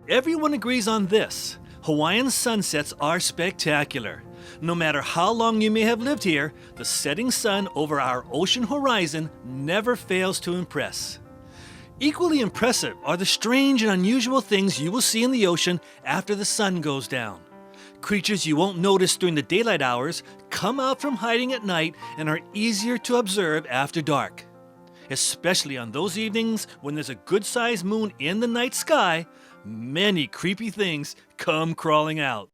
Everyone agrees on this. Hawaiian sunsets are spectacular. No matter how long you may have lived here, the setting sun over our ocean horizon never fails to impress. Equally impressive are the strange and unusual things you will see in the ocean after the sun goes down. Creatures you won't notice during the daylight hours come out from hiding at night and are easier to observe after dark. Especially on those evenings when there's a good-sized moon in the night sky, many creepy things come crawling out.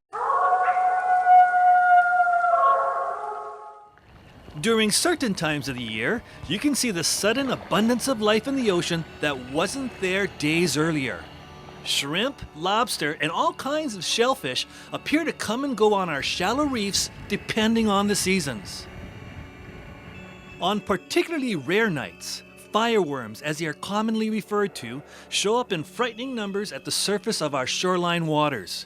During certain times of the year, you can see the sudden abundance of life in the ocean that wasn't there days earlier. Shrimp, lobster, and all kinds of shellfish appear to come and go on our shallow reefs depending on the seasons. On particularly rare nights, fireworms, as they are commonly referred to, show up in frightening numbers at the surface of our shoreline waters.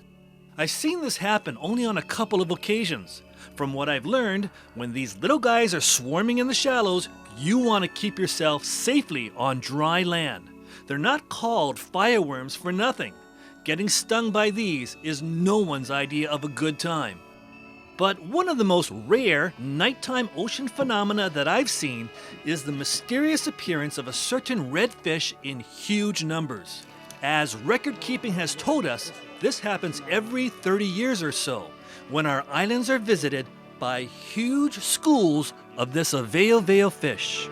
I've seen this happen only on a couple of occasions. From what I've learned, when these little guys are swarming in the shallows, you want to keep yourself safely on dry land. They're not called fireworms for nothing. Getting stung by these is no one's idea of a good time. But one of the most rare nighttime ocean phenomena that I've seen is the mysterious appearance of a certain red fish in huge numbers. As record keeping has told us, this happens every 30 years or so, when our islands are visited by huge schools of this Aweoweo fish.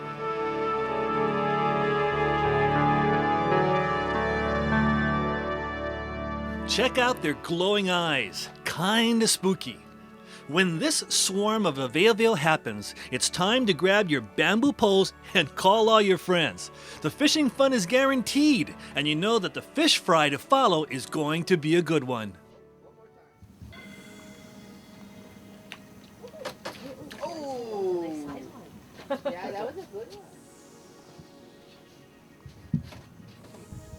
Check out their glowing eyes, kinda spooky. When this swarm of Aweoweo happens, it's time to grab your bamboo poles and call all your friends. The fishing fun is guaranteed, and you know that the fish fry to follow is going to be a good one. Yeah, that was a good one.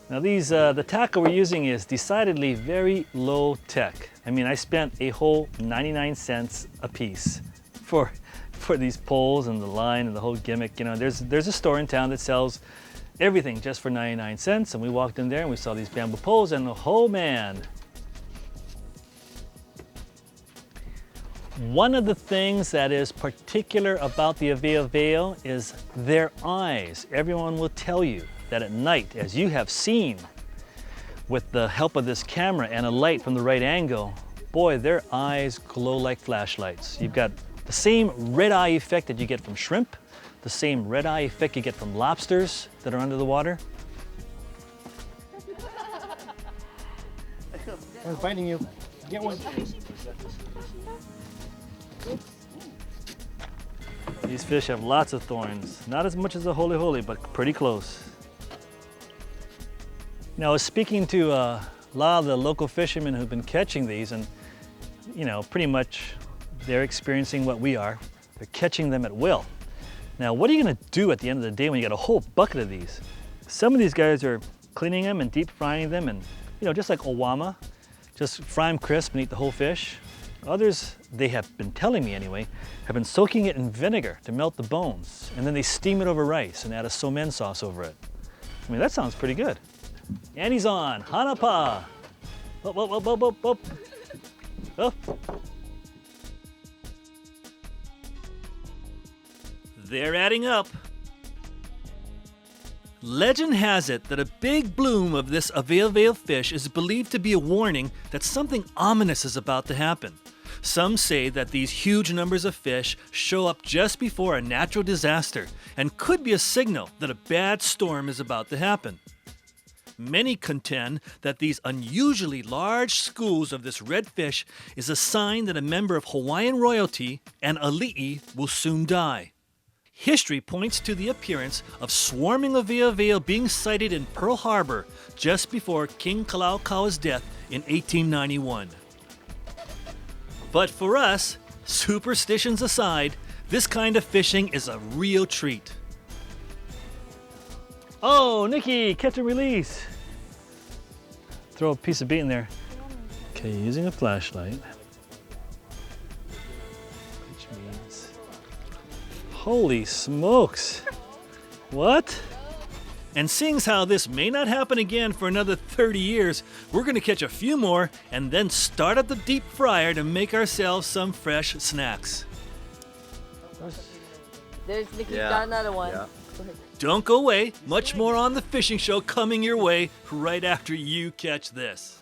Now the tackle we're using is decidedly very low tech. I mean, I spent a whole 99 cents a piece for these poles and the line and the whole gimmick. You know, there's a store in town that sells everything just for 99 cents, and we walked in there and we saw these bamboo poles, and oh man. One of the things that is particular about the Aweoweo is their eyes. Everyone will tell you that at night, as you have seen with the help of this camera and a light from the right angle, boy, their eyes glow like flashlights. You've got the same red eye effect that you get from shrimp, the same red eye effect you get from lobsters that are under the water. I was biting you. Get one. These fish have lots of thorns. Not as much as a holy, but pretty close. Now, I was speaking to a lot of the local fishermen who've been catching these, and you know, pretty much they're experiencing what we are. They're catching them at will. Now, what are you gonna do at the end of the day when you got a whole bucket of these? Some of these guys are cleaning them and deep frying them, and you know, just like owama, just fry them crisp and eat the whole fish. Others, they have been telling me anyway, have been soaking it in vinegar to melt the bones, and then they steam it over rice and add a somen sauce over it. I mean, that sounds pretty good. And he's on, hanapa. Up, up, up, up, up, up. Up. They're adding up. Legend has it that a big bloom of this Aweoweo fish is believed to be a warning that something ominous is about to happen. Some say that these huge numbers of fish show up just before a natural disaster and could be a signal that a bad storm is about to happen. Many contend that these unusually large schools of this red fish is a sign that a member of Hawaiian royalty, an ali'i, will soon die. History points to the appearance of swarming Aweoweo being sighted in Pearl Harbor just before King Kalaukaua death in 1891. But for us, superstitions aside, this kind of fishing is a real treat. Oh, Nikki, catch and release. Throw a piece of bait in there. Okay, using a flashlight. Which means, holy smokes. What? And seeing as how this may not happen again for another 30 years, we're going to catch a few more and then start up the deep fryer to make ourselves some fresh snacks. There's Nikki Yeah. got another one. Yeah. Go ahead. Don't go away, much more on the fishing show coming your way right after you catch this.